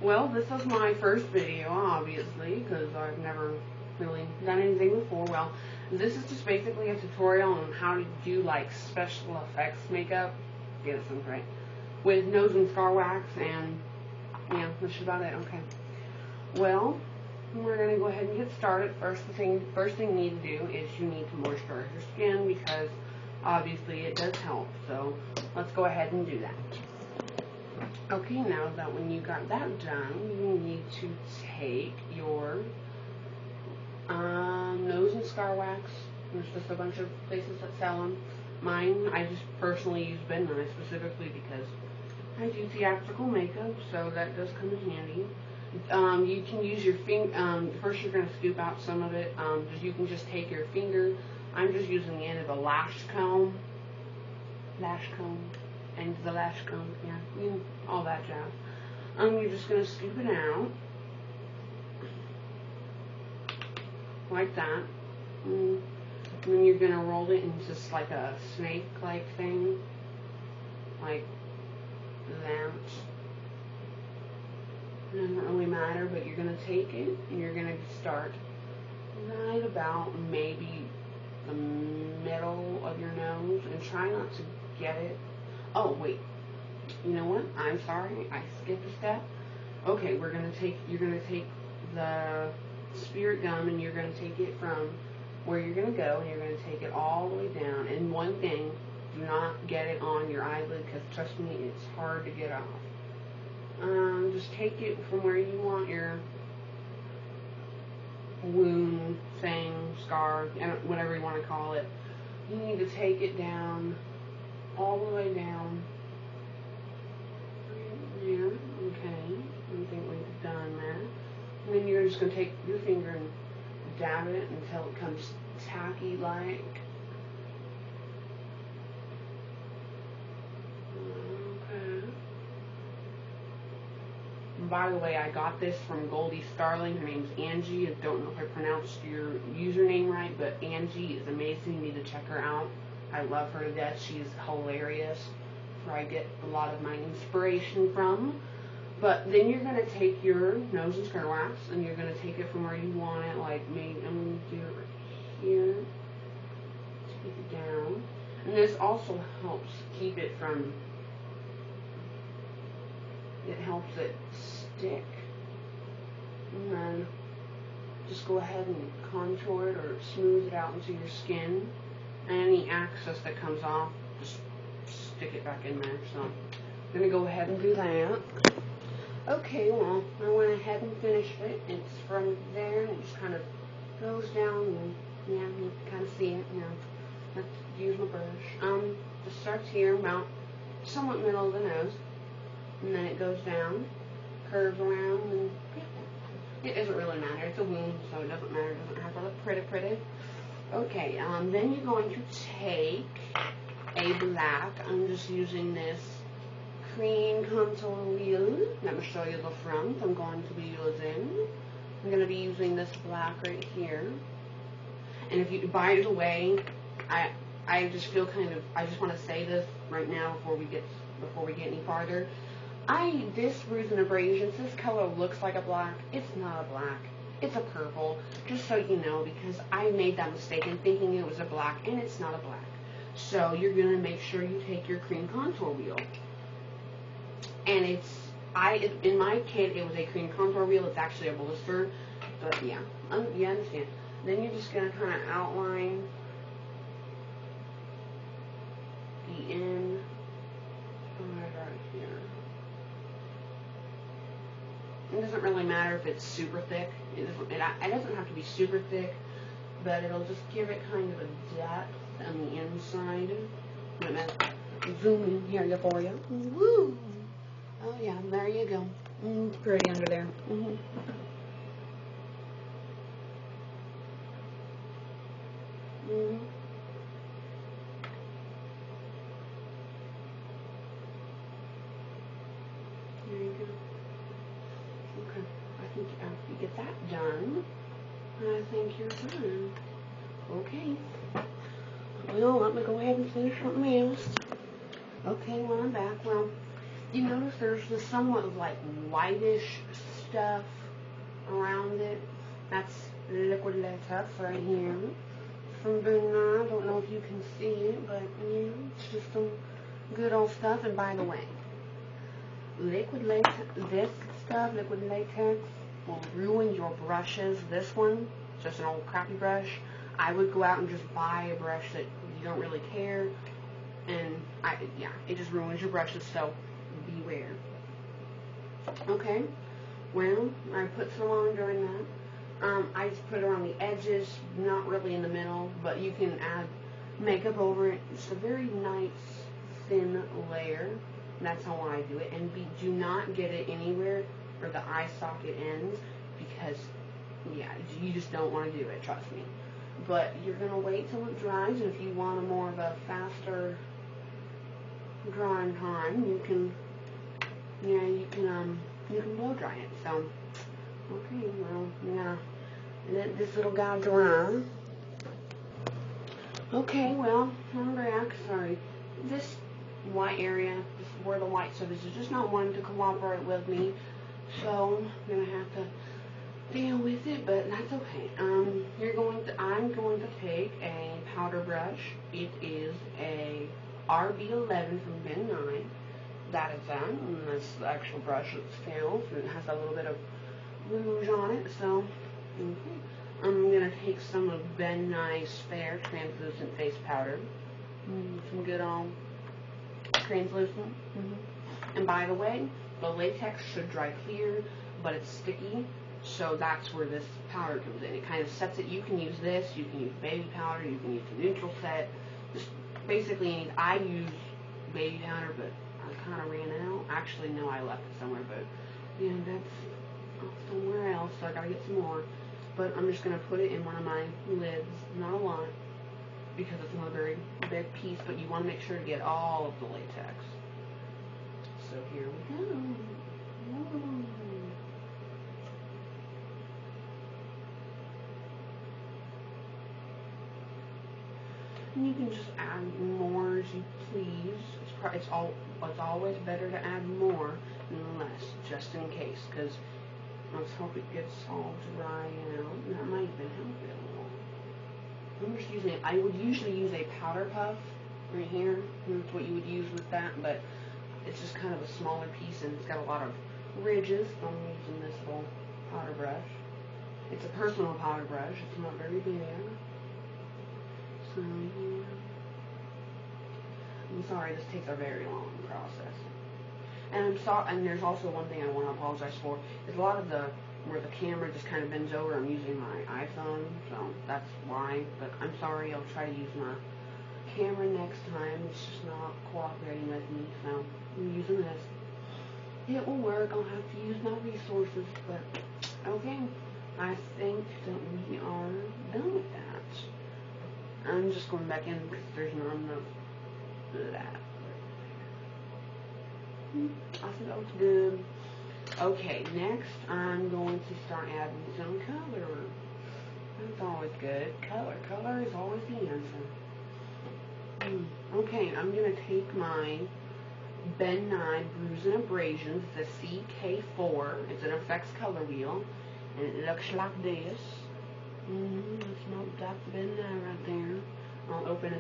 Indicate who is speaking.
Speaker 1: Well, this is my first video, obviously, because I've never really done anything before. Well, this is just basically a tutorial on how to do, like, special effects makeup. Get it sounds right. With nose and scar wax, and, yeah, that's about it. Okay. Well, we're going to go ahead and get started. First thing you need to do is you need to moisturize your skin, because obviously it does help. So let's go ahead and do that. Okay, now that when you got that done, you need to take your nose and scar wax. There's just a bunch of places that sell them. Mine, I just personally use Ben Nyes specifically because I do theatrical makeup, so that does come in handy. You can use your finger. First, you're going to scoop out some of it. You can just take your finger. I'm just using the end of a lash comb. And the lash comb, yeah, all that jazz. You're just going to scoop it out. Like that. And then you're going to roll it into just like a snake-like thing. Like that. It doesn't really matter, but you're going to take it and you're going to start right about maybe the middle of your nose, and try not to get it. Oh, wait. You know what? I'm sorry. I skipped a step. Okay, you're going to take the spirit gum, and you're going to take it from where you're going to go, and you're going to take it all the way down. And one thing, do not get it on your eyelid, because trust me, it's hard to get off. Just take it from where you want your wound thing, scar, whatever you want to call it. You need to take it down, all the way down. Right there. Okay. I think we've done that. And then you're just going to take your finger and dab it until it comes tacky-like. By the way, I got this from Goldie Starling. Her name's Angie. I don't know if I pronounced your username right, but Angie is amazing. You need to check her out. I love her to death. She's hilarious. That's where I get a lot of my inspiration from. But then you're going to take your nose and scar wax, and you're going to take it from where you want it. Like, maybe I'm going to do it right here. Take it down. And this also helps keep it from... It helps it stick. And then just go ahead and contour it or smooth it out into your skin. And any excess that comes off, just stick it back in there. So I'm going to go ahead and do that. Okay, well, I went ahead and finished it. It's from there, and it just kind of goes down, and yeah, you can kind of see it, you know. Let's use my brush. Just starts here, about somewhat middle of the nose. And then it goes down, curves around, and yeah. It doesn't really matter. It's a wound, so it doesn't matter. It doesn't have to look pretty. Okay, then you're going to take a black. I'm just using this cream contour wheel. Let me show you the front. I'm going to be using this black right here. And if you, by the way, I just feel I just want to say this right now before we get any farther. This Bruise and Abrasions, this color looks like a black. It's not a black. It's a purple. Just so you know, because I made that mistake in thinking it was a black, and it's not a black. So you're going to make sure you take your cream contour wheel. And in my kit, it was a cream contour wheel. It's actually a blister. But yeah, you understand. Then you're just going to kind of outline the end right here. It doesn't really matter if it's super thick. It doesn't have to be super thick, but it'll just give it kind of a depth on the inside. I'm going to zoom in here for you. Woo! Oh yeah, there you go. It's pretty under there. Mm-hmm. Mm-hmm. There you go. Okay, I think after you get that done, I think you're done. Okay. Well, let me go ahead and finish something else. Okay, well, I'm back. Well, you notice there's this somewhat of like whitish stuff around it? That's liquid latex right here from Brusie. I don't know if you can see it, but yeah, it's just some good old stuff. And by the way, liquid latex, liquid latex will ruin your brushes. This one, just an old crappy brush. I would go out and just buy a brush that you don't really care, and it just ruins your brushes, so beware. Okay, well, I put some on during that. I just put it around the edges, not really in the middle, but you can add makeup over it. It's a very nice, thin layer. That's how I do it. And do not get it anywhere where the eye socket ends, because, yeah, you just don't want to do it, trust me. But you're going to wait till it dries, and if you want a more of a faster drying time, you can blow dry it. So, okay, well, I'm going to let this little guy dry. Okay, well, I'm back. Sorry. This white area, this is where the white stuff is just not wanting to cooperate with me, so I'm going to have to deal with it, but that's okay. I'm going to take a powder brush. It is a RB11 from Ben Nye. That is that, and that's the actual brush itself, and it has a little bit of rouge on it, so okay. I'm going to take some of Ben Nye's Fair Translucent Face Powder. Some good old translucent. And by the way, the latex should dry clear, but it's sticky, so that's where this powder comes in. It kind of sets it. You can use this, you can use baby powder, you can use the neutral set. Just basically, I use baby powder, but I kind of ran out. Actually, no, I left it somewhere, but yeah, that's somewhere else, so I gotta get some more. But I'm just gonna put it in one of my lids, not a lot, because it's not a very big piece, but you want to make sure to get all of the latex. So here we go. Ooh. And you can just add more as you please. It's always better to add more than less, just in case, because let's hope it gets all dry out. That might even help it a little. I'm just using it. I would usually use a powder puff right here. That's what you would use with that, but it's just kind of a smaller piece, and it's got a lot of ridges. I'm using this little powder brush. It's a personal powder brush. It's not very big. So, yeah. I'm sorry, this takes a very long process. And I'm sorry, and there's also one thing I want to apologize for. Is a lot of where the camera just kind of bends over. I'm using my iPhone, so that's why. But I'm sorry. I'll try to use my camera next time. It's just not cooperating with me, so I'm using this. It will work. I'll have to use my resources, but okay. I think that we are done with that. I'm just going back in because there's not enough of that. I think that looks good. Okay, next I'm going to start adding some color. That's always good. Color is always the answer. Okay, I'm going to take my Ben Nye Brusie and Abrasions, the CK4. It's an effects color wheel, and it looks like this. That's my Ben Nye right there. I'll open it